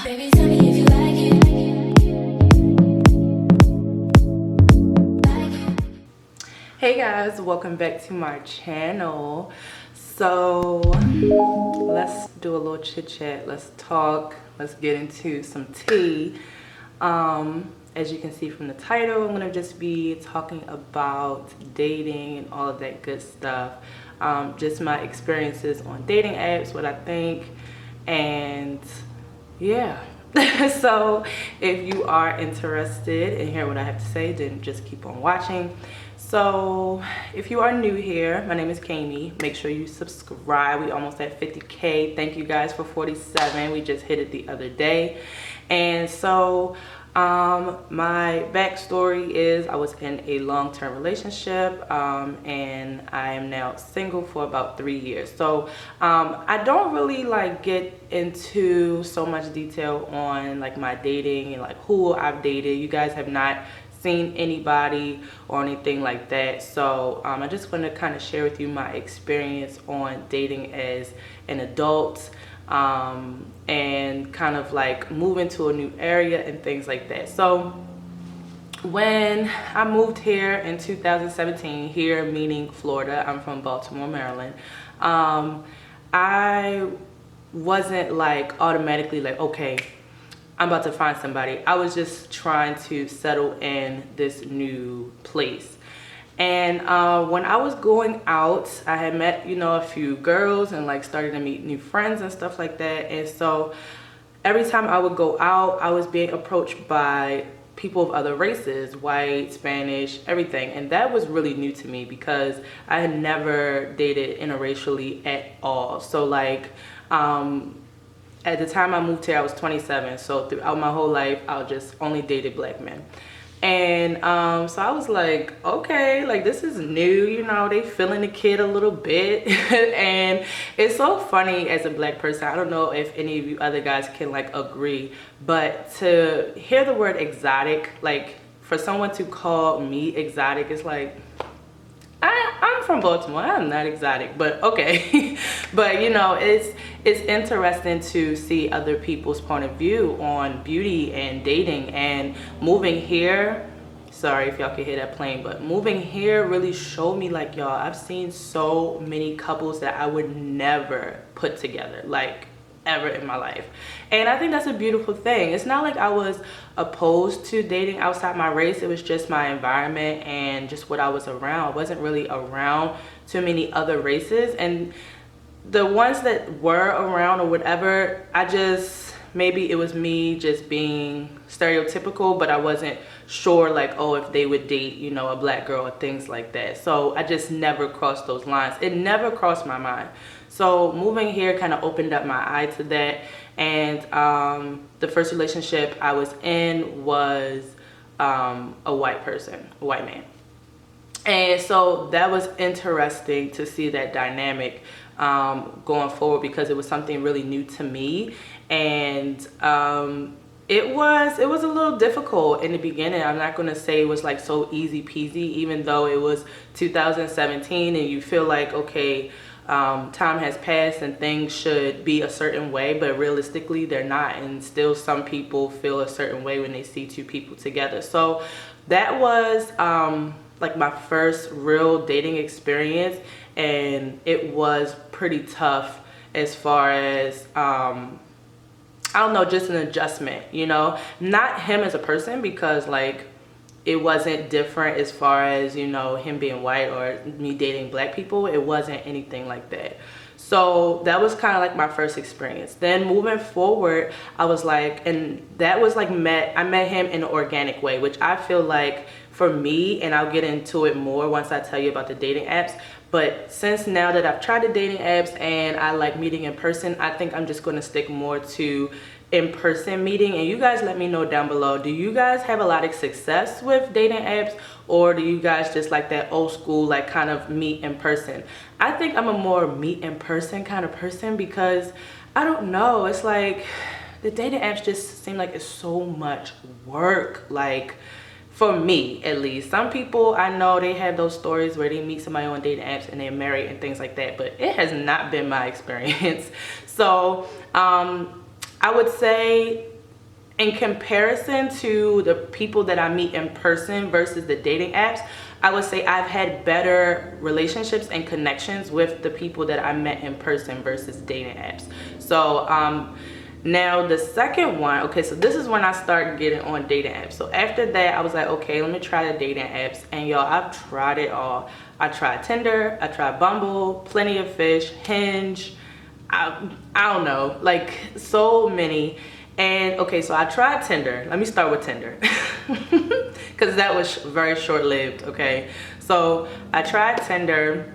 Baby, tell me if you like it. Hey guys, welcome back to my channel. So let's do a little chit chat. Let's talk. Let's get into some tea. As you can see from the title, I'm gonna just be talking about dating and all of that good stuff. Just my experiences on dating apps, what I think, and yeah. So if you are interested in hearing what I have to say, then just keep on watching. So if you are new here, my name is Kami. Make sure you subscribe. We almost at 50K. Thank you guys for 47. We just hit it the other day. And so my backstory is I was in a long-term relationship and I am now single for about 3 years. So I don't really like get into so much detail on like my dating and like who I've dated. You guys have not seen anybody or anything like that, so I just want to kind of share with you my experience on dating as an adult and kind of like moving to a new area and things like that. So when I moved here in 2017, here meaning Florida, I'm from Baltimore, Maryland, I wasn't like automatically like, okay, I'm about to find somebody. I was just trying to settle in this new place. And when I was going out, I had met, a few girls and like started to meet new friends and stuff like that. And so every time I would go out, I was being approached by people of other races, white, Spanish, everything. And that was really new to me because I had never dated interracially at all. So like, at the time I moved here, I was 27. So throughout my whole life, I just only dated black men. And so I was like, okay, like this is new, they feeling the kid a little bit. And it's so funny as a black person. I don't know if any of you other guys can like agree, but to hear the word exotic, like for someone to call me exotic, it's like, I'm from Baltimore. I'm not exotic, but okay. But it's interesting to see other people's point of view on beauty and dating and moving here. Sorry if y'all can hear that plane, but moving here really showed me like, y'all, I've seen so many couples that I would never put together, like ever in my life. And I think that's a beautiful thing. It's not like I was opposed to dating outside my race. It was just my environment and just what I was around. I wasn't really around too many other races, and the ones that were around or whatever, maybe it was me just being stereotypical, but I wasn't sure like, oh, if they would date, a black girl or things like that. So I just never crossed those lines. It never crossed my mind. So moving here kind of opened up my eye to that. And the first relationship I was in was a white person, a white man. And so that was interesting to see that dynamic going forward because it was something really new to me. And it was a little difficult in the beginning. I'm not going to say it was like so easy peasy, even though it was 2017 and you feel like, okay, time has passed and things should be a certain way, but realistically they're not, and still some people feel a certain way when they see two people together. So that was like my first real dating experience, and it was pretty tough as far as I don't know, just an adjustment, not him as a person, because like it wasn't different as far as, him being white or me dating black people. It wasn't anything like that. So that was kind of like my first experience. Then moving forward, I was like, and that was like I met him in an organic way, which I feel like for me, and I'll get into it more once I tell you about the dating apps. But since now that I've tried the dating apps and I like meeting in person, I think I'm just going to stick more to in-person meeting. And you guys let me know down below, do you guys have a lot of success with dating apps, or do you guys just like that old school like kind of meet in person? I think I'm a more meet in person kind of person because I don't know, it's like the dating apps just seem like it's so much work, like for me at least. Some people I know, they have those stories where they meet somebody on dating apps and they're married and things like that, but it has not been my experience. So I would say in comparison to the people that I meet in person versus the dating apps, I would say I've had better relationships and connections with the people that I met in person versus dating apps. So now the second one, okay, so this is when I started getting on dating apps. So after that, I was like, okay, let me try the dating apps. And y'all, I've tried it all. I tried Tinder, I tried Bumble, Plenty of Fish, Hinge, I don't know, like so many. And okay, so I tried Tinder. Let me start with Tinder because that was very short-lived. Okay, so I tried Tinder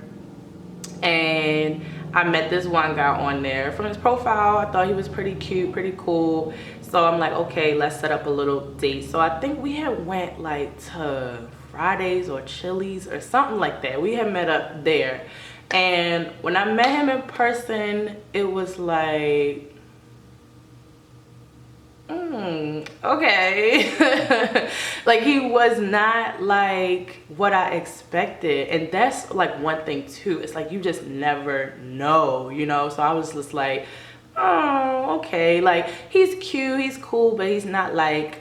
and I met this one guy on there. From his profile, I thought he was pretty cute, pretty cool. So I'm like, okay, let's set up a little date. So I think we had went like to Fridays or Chili's or something like that. We had met up there. And when I met him in person, it was like, okay. Like he was not like what I expected. And that's like one thing too. It's like you just never know, you know? So I was just like, oh, okay. Like he's cute, he's cool, but he's not like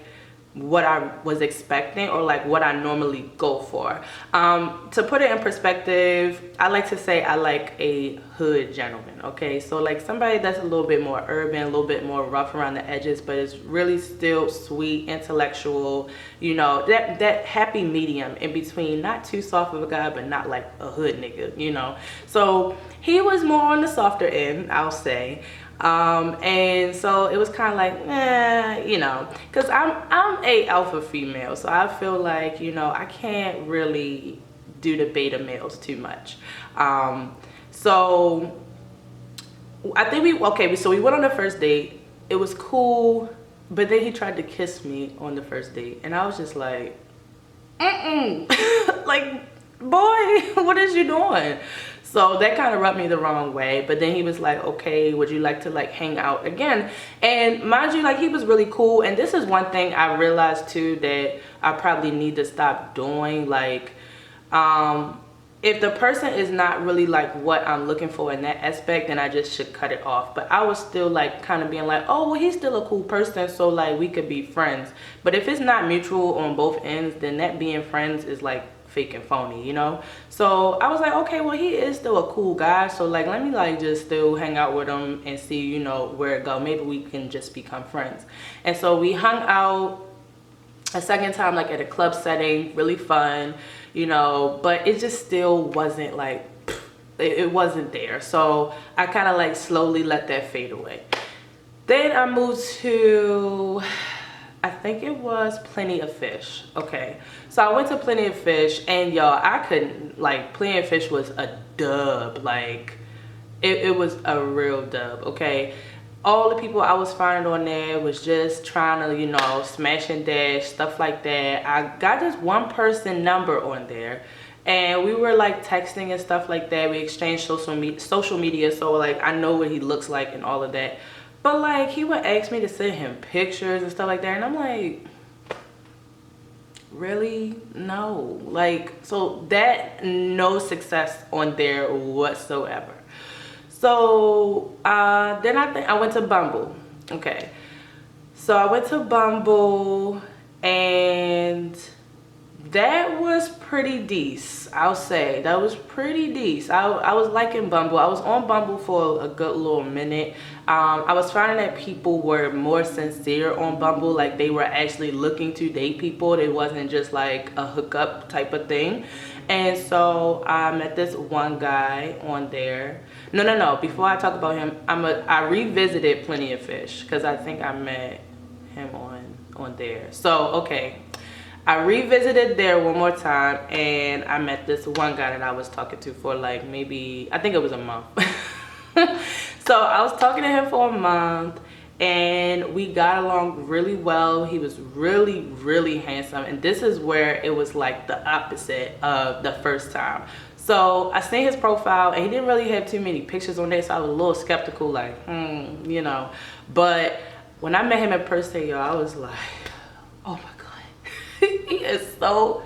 what I was expecting or like what I normally go for. To put it in perspective, I like to say I like a hood gentleman, okay? So like somebody that's a little bit more urban, a little bit more rough around the edges, but it's really still sweet, intellectual, you know, that happy medium in between, not too soft of a guy, but not like a hood nigga, you know? So he was more on the softer end, I'll say. And so it was kind of like, you know, because I'm a alpha female, so I feel like, you know, I can't really do the beta males too much. So I think so we went on the first date. It was cool, but then he tried to kiss me on the first date, and I was just like, like, boy, what is you doing? So that kind of rubbed me the wrong way. But then he was like, okay, would you like to like hang out again? And mind you, like he was really cool. And this is one thing I realized too that I probably need to stop doing. Like, if the person is not really like what I'm looking for in that aspect, then I just should cut it off. But I was still like kind of being like, oh, well, he's still a cool person, so like we could be friends. But if it's not mutual on both ends, then that being friends is like fake and phony, you know? So I was like, okay, well, he is still a cool guy, so like let me like just still hang out with him and see, you know, where it go. Maybe we can just become friends. And so we hung out a second time, like at a club setting, really fun, you know, but it just still wasn't like, it wasn't there. So I kind of like slowly let that fade away. Then I moved to, I think it was Plenty of Fish. Okay, so I went to Plenty of Fish, and y'all, I couldn't, like, Plenty of Fish was a dub. Like it was a real dub. Okay, all the people I was finding on there was just trying to, you know, smash and dash, stuff like that. I got this one person number on there, and we were like texting and stuff like that. We exchanged social media, so like I know what he looks like and all of that. But like he would ask me to send him pictures and stuff like that, and I'm like, really? No. Like, so that, no success on there whatsoever. So then I went to Bumble. Okay, so I went to Bumble, and that was pretty decent. I'll say that was pretty decent. I was liking Bumble. I was on Bumble for a good little minute. I was finding that people were more sincere on Bumble, like they were actually looking to date people. It wasn't just like a hookup type of thing. And so I met this one guy on there. No, before I talk about him, I revisited Plenty of Fish because I think I met him on there. So okay, I revisited there one more time, and I met this one guy that I was talking to for like maybe, I think it was a month. So I was talking to him for a month, and we got along really well. He was really, really handsome, and this is where it was like the opposite of the first time. So I seen his profile, and he didn't really have too many pictures on there, so I was a little skeptical, like, you know. But when I met him in person, y'all, I was like, oh my God, he is so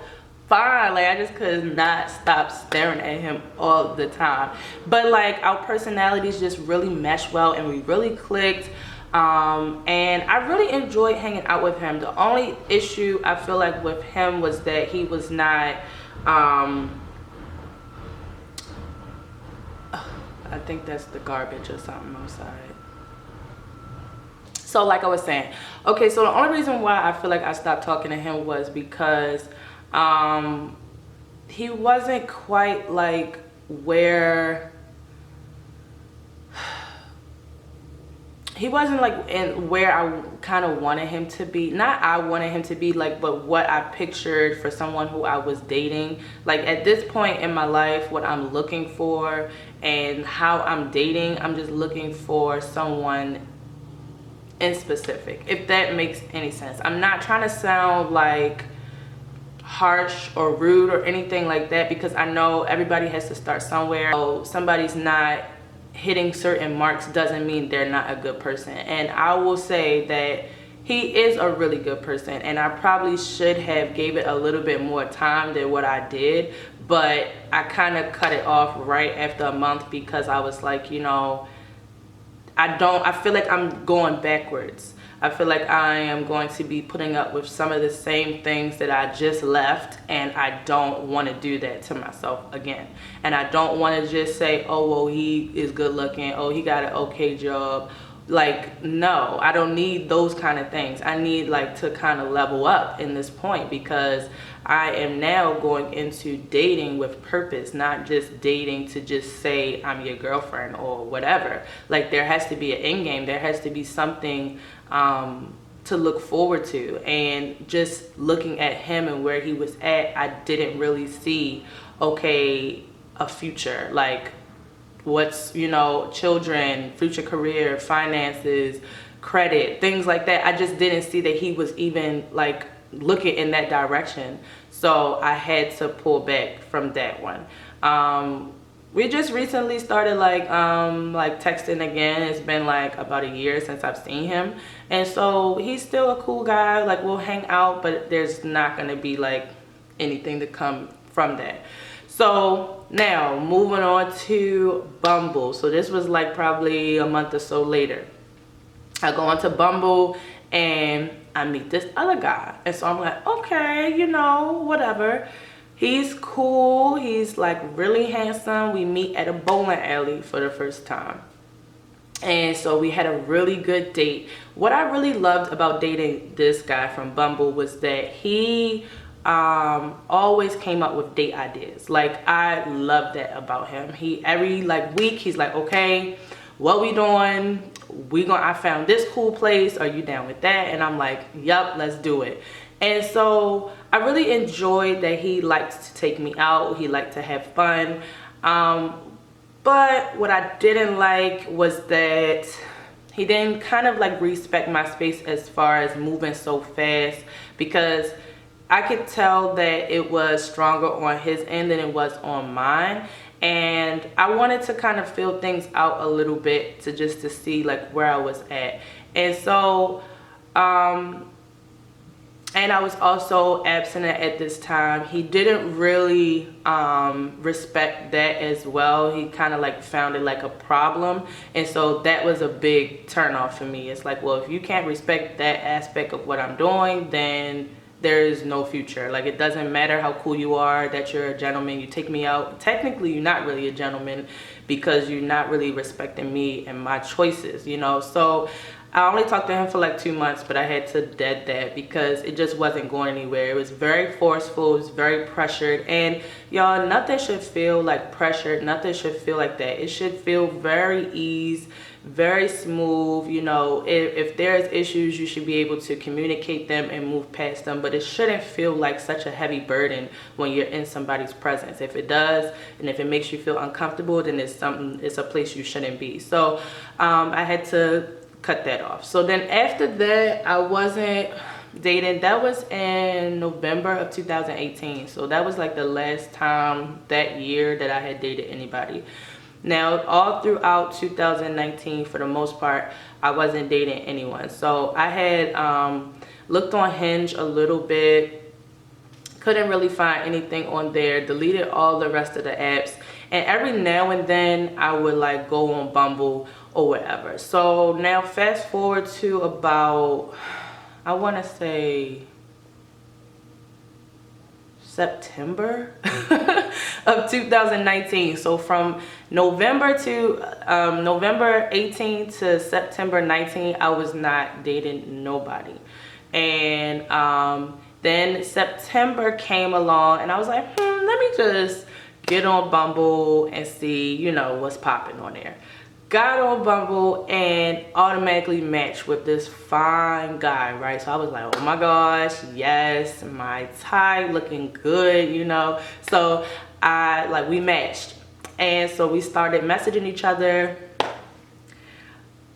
fine. Like, I just could not stop staring at him all the time. But like our personalities just really meshed well, and we really clicked. And I really enjoyed hanging out with him. The only issue I feel like with him was that he was not, I think that's the garbage or something outside. So like I was saying, okay, so the only reason why I feel like I stopped talking to him was because he wasn't quite like where he wasn't like in where I kind of wanted him to be. Not I wanted him to be like, but what I pictured for someone who I was dating. Like at this point in my life, what I'm looking for and how I'm dating, I'm just looking for someone in specific, if that makes any sense. I'm not trying to sound like harsh or rude or anything like that, because I know everybody has to start somewhere. So somebody's not hitting certain marks doesn't mean they're not a good person. And I will say that he is a really good person, and I probably should have gave it a little bit more time than what I did, but I kind of cut it off right after a month because I was like, you know, I feel like I'm going backwards. I feel like I am going to be putting up with some of the same things that I just left, and I don't want to do that to myself again. And I don't want to just say, oh, well, he is good looking, oh, he got an okay job. Like, no, I don't need those kind of things. I need like to kind of level up in this point, because I am now going into dating with purpose, not just dating to just say I'm your girlfriend or whatever. Like, there has to be an end game. There has to be something to look forward to. And just looking at him and where he was at, I didn't really see, okay, a future. Like, what's, you know, children, future career, finances, credit, things like that. I just didn't see that he was even like looking in that direction. So I had to pull back from that one. We just recently started like texting again. It's been like about a year since I've seen him, and so he's still a cool guy. Like, we'll hang out, but there's not gonna be like anything to come from that. So now moving on to Bumble. So this was like probably a month or so later. I go onto Bumble and I meet this other guy. And so I'm like, okay, you know, whatever. He's cool. He's like really handsome. We meet at a bowling alley for the first time. And so we had a really good date. What I really loved about dating this guy from Bumble was that he always came up with date ideas. Like, I love that about him. He every like week he's like, okay, what we doing? I found this cool place, are you down with that? And I'm like, yup, let's do it. And so I really enjoyed that he liked to take me out, he liked to have fun. But what I didn't like was that he didn't kind of like respect my space as far as moving so fast, because I could tell that it was stronger on his end than it was on mine. And I wanted to kind of feel things out a little bit to see like where I was at. And so, and I was also abstinent at this time. He didn't really respect that as well. He kind of like found it like a problem. And so that was a big turn off for me. It's like, well, if you can't respect that aspect of what I'm doing, then there is no future. Like, it doesn't matter how cool you are, that you're a gentleman, you take me out. Technically, you're not really a gentleman because you're not really respecting me and my choices, you know? So I only talked to him for like 2 months, but I had to dead that because it just wasn't going anywhere. It was very forceful, it was very pressured. And y'all, nothing should feel like pressured, nothing should feel like that. It should feel very ease, very smooth. You know, if there's issues, you should be able to communicate them and move past them, but it shouldn't feel like such a heavy burden when you're in somebody's presence. If it does, and if it makes you feel uncomfortable, then it's a place you shouldn't be. So I had to cut that off. So then after that, I wasn't dating. That was in November of 2018. So that was like the last time that year that I had dated anybody. Now, all throughout 2019, for the most part, I wasn't dating anyone. So I had looked on Hinge a little bit, couldn't really find anything on there, deleted all the rest of the apps. And every now and then I would like go on Bumble or whatever. So now fast forward to about, I want to say September of 2019. So from November to November 18 to September 19, I was not dating nobody. And then September came along and I was like, let me just get on Bumble and see, you know, what's popping on there. Got on Bumble and automatically matched with this fine guy, right? So I was like, oh my gosh, yes, my type, looking good, you know. So we matched. And so we started messaging each other.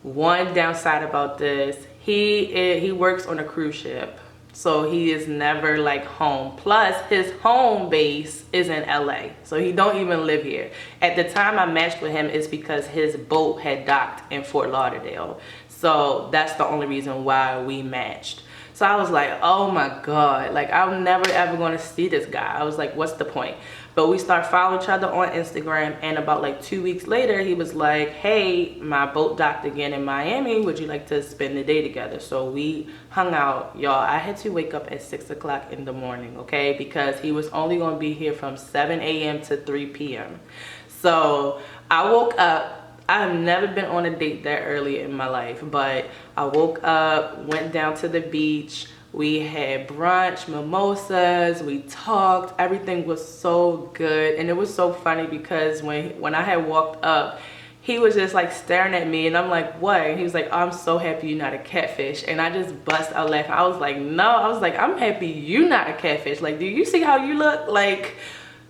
One downside about this, he works on a cruise ship. So he is never like home. Plus his home base is in LA. So he don't even live here. At the time I matched with him is because his boat had docked in Fort Lauderdale. So that's the only reason why we matched. So I was like, oh my God, like I'm never ever going to see this guy. I was like, what's the point? But we start following each other on Instagram, and about like 2 weeks later, he was like, hey, my boat docked again in Miami. Would you like to spend the day together? So we hung out, y'all. I had to wake up at 6 o'clock in the morning, okay? Because he was only going to be here from 7 a.m. to 3 p.m. So I woke up. I've never been on a date that early in my life, but I woke up, went down to the beach. We had brunch, mimosas, we talked. Everything was so good. And it was so funny because when I had walked up, he was just like staring at me and I'm like, what? And he was like, oh, I'm so happy you're not a catfish. And I just bust out laughing. I was like, no. I was like, I'm happy you're not a catfish. Like, do you see how you look? Like,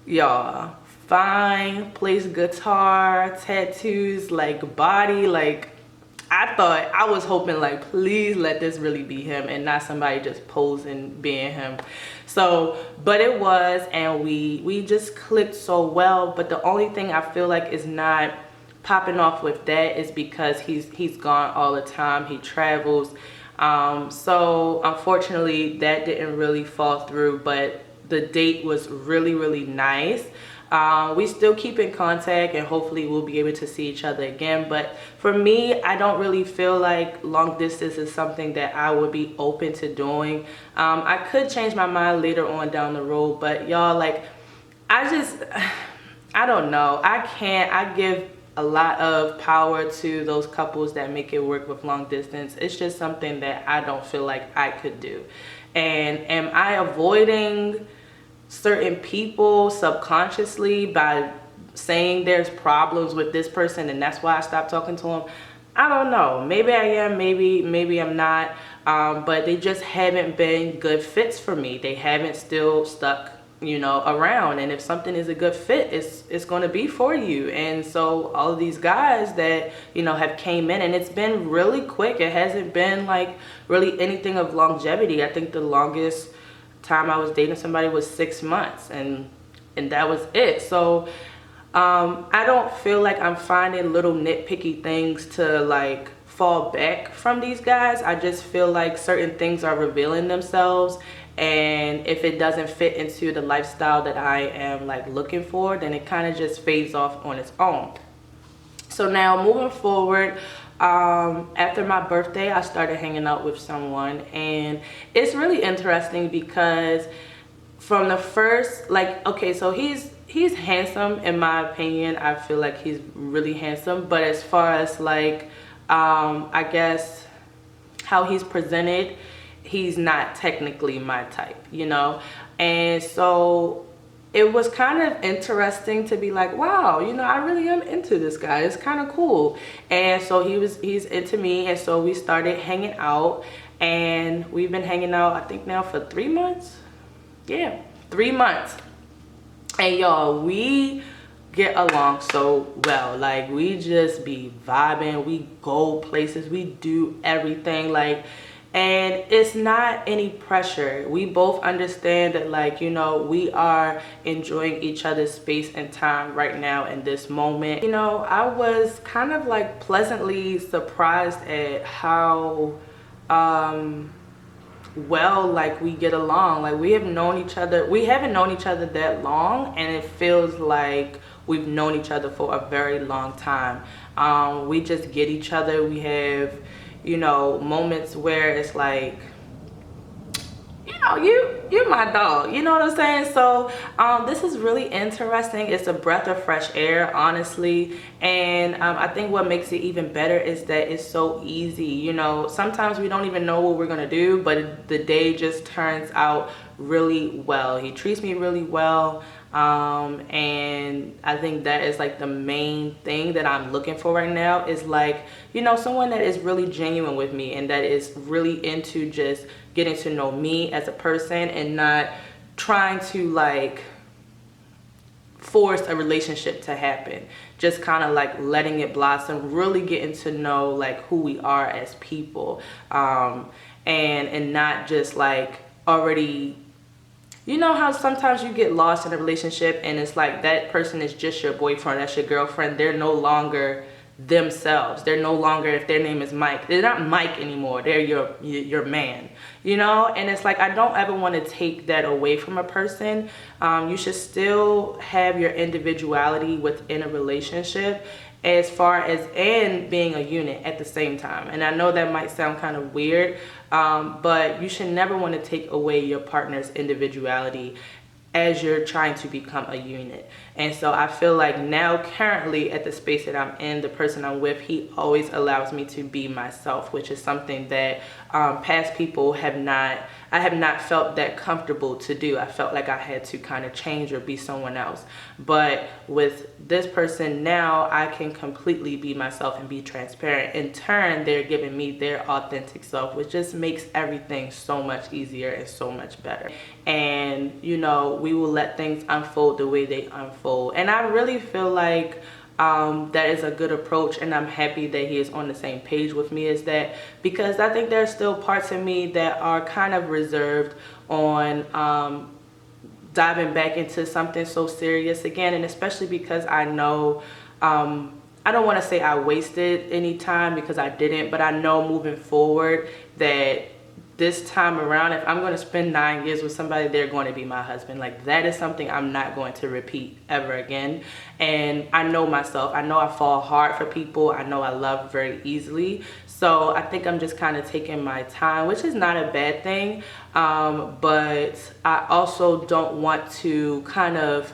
y'all, fine, plays guitar, tattoos, like body, like, I was hoping like, please let this really be him and not somebody just posing being him. So, but it was, and we just clicked so well. But the only thing I feel like is not popping off with that is because he's gone all the time. He travels. So unfortunately that didn't really fall through, but the date was really, really nice. We still keep in contact and hopefully we'll be able to see each other again. But for me, I don't really feel like long distance is something that I would be open to doing. I could change my mind later on down the road, but y'all, like, I don't know. I give a lot of power to those couples that make it work with long distance. It's just something that I don't feel like I could do. And am I avoiding certain people subconsciously by saying there's problems with this person and that's why I stopped talking to him? I don't know. Maybe I am, maybe I'm not. But they just haven't been good fits for me. They haven't still stuck, you know, around. And if something is a good fit, it's going to be for you. And so all of these guys that, you know, have came in, and it's been really quick. It hasn't been like really anything of longevity. I think the longest time I was dating somebody was 6 months, and that was it. So I don't feel like I'm finding little nitpicky things to like fall back from these guys. I just feel like certain things are revealing themselves, and if it doesn't fit into the lifestyle that I am like looking for, then it kind of just fades off on its own. So now moving forward, after my birthday, I started hanging out with someone, and it's really interesting because from the first, like, okay, so he's handsome in my opinion. I feel like he's really handsome, but as far as like, I guess how he's presented, he's not technically my type, you know? And so it was kind of interesting to be like, wow, you know, I really am into this guy. It's kind of cool. And so he's into me. And so we started hanging out, and we've been hanging out, I think now for 3 months. Yeah, 3 months. And y'all, we get along so well. Like, we just be vibing. We go places. We do everything. Like, and it's not any pressure. We both understand that, like, you know, we are enjoying each other's space and time right now in this moment. You know, I was kind of like pleasantly surprised at how well, like, we get along. Like, we haven't known each other that long, and it feels like we've known each other for a very long time. We just get each other. We have, you know, moments where it's like, you're my dog, you know what I'm saying? So this is really interesting. It's a breath of fresh air, honestly. And I think what makes it even better is that it's so easy. You know, sometimes we don't even know what we're gonna do, but the day just turns out really well. He treats me really well. And I think that is like the main thing that I'm looking for right now, is like, you know, someone that is really genuine with me and that is really into just getting to know me as a person and not trying to like force a relationship to happen. Just kind of like letting it blossom, really getting to know like who we are as people, and not just like already. You know how sometimes you get lost in a relationship and it's like that person is just your boyfriend, that's your girlfriend. They're no longer themselves. They're no longer, if their name is Mike, they're not Mike anymore. They're your man, you know? And it's like, I don't ever want to take that away from a person. You should still have your individuality within a relationship, as far as and being a unit at the same time. And I know that might sound kind of weird, but you should never want to take away your partner's individuality as you're trying to become a unit. And so I feel like now currently at the space that I'm in, the person I'm with, he always allows me to be myself, which is something that past people I have not felt that comfortable to do. I felt like I had to kind of change or be someone else. But with this person now, I can completely be myself and be transparent. In turn, they're giving me their authentic self, which just makes everything so much easier and so much better. And, you know, we will let things unfold the way they unfold. And I really feel like that is a good approach, and I'm happy that he is on the same page with me as that, because I think there are still parts of me that are kind of reserved on diving back into something so serious again. And especially because I know I don't want to say I wasted any time, because I didn't, but I know moving forward that this time around, if I'm going to spend 9 years with somebody, they're going to be my husband. Like, that is something I'm not going to repeat ever again. And I know myself. I know I fall hard for people. I know I love very easily. So I think I'm just kind of taking my time, which is not a bad thing. But I also don't want to kind of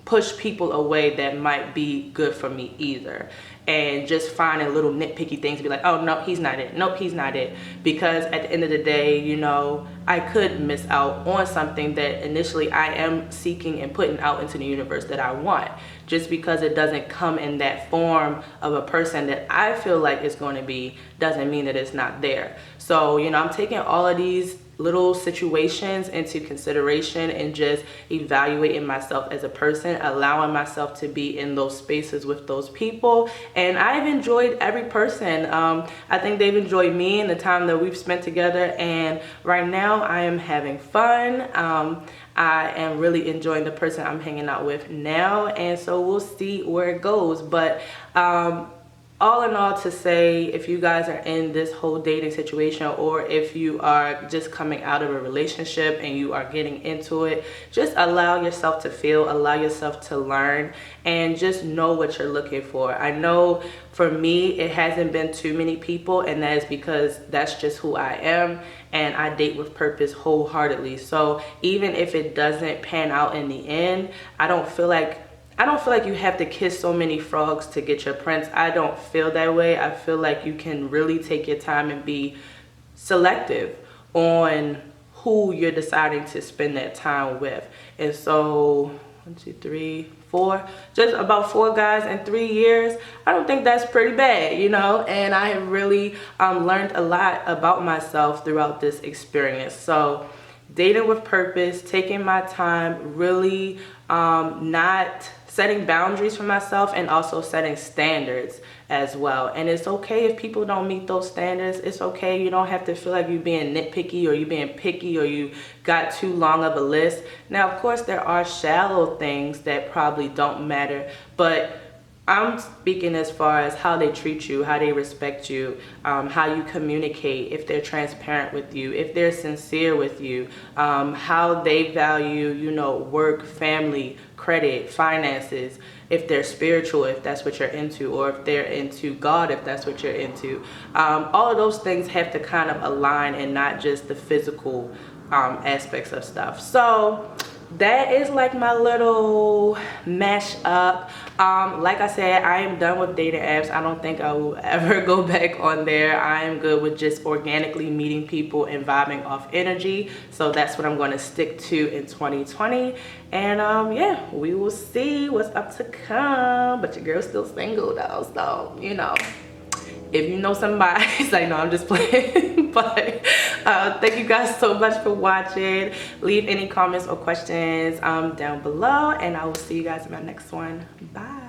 push people away that might be good for me either, and just finding little nitpicky things to be like, oh no, he's not it, nope, he's not it. Because at the end of the day, you know, I could miss out on something that initially I am seeking and putting out into the universe that I want. Just because it doesn't come in that form of a person that I feel like it's going to be, doesn't mean that it's not there. So, you know, I'm taking all of these little situations into consideration and just evaluating myself as a person, allowing myself to be in those spaces with those people. And I've enjoyed every person. I think they've enjoyed me and the time that we've spent together. And right now I am having fun. I am really enjoying the person I'm hanging out with now. And so we'll see where it goes. But all in all, to say, if you guys are in this whole dating situation, or if you are just coming out of a relationship and you are getting into it, just allow yourself to feel, allow yourself to learn, and just know what you're looking for. I know for me, it hasn't been too many people, and that is because that's just who I am, and I date with purpose wholeheartedly. So even if it doesn't pan out in the end, I don't feel like you have to kiss so many frogs to get your prince. I don't feel that way. I feel like you can really take your time and be selective on who you're deciding to spend that time with. And so 1, 2, 3, 4, just about 4 guys in 3 years. I don't think that's pretty bad, you know, and I have really learned a lot about myself throughout this experience. So dating with purpose, taking my time, really not setting boundaries for myself, and also setting standards as well. And it's okay if people don't meet those standards. It's okay. You don't have to feel like you're being nitpicky or you're being picky or you got too long of a list. Now, of course, there are shallow things that probably don't matter, but I'm speaking as far as how they treat you, how they respect you, how you communicate, if they're transparent with you, if they're sincere with you, how they value, you know, work, family, credit, finances. if they're spiritual, if that's what you're into, or if they're into God, if that's what you're into. All of those things have to kind of align, and not just the physical aspects of stuff. So that is like my little mash up. Like I said, I am done with dating apps. I don't think I will ever go back on there. I am good with just organically meeting people and vibing off energy. So that's what I'm going to stick to in 2020. And yeah, we will see what's up to come. But your girl's still single though, so you know, if you know somebody, it's like, no, I'm just playing. But thank you guys so much for watching. Leave any comments or questions down below, and I will see you guys in my next one. Bye.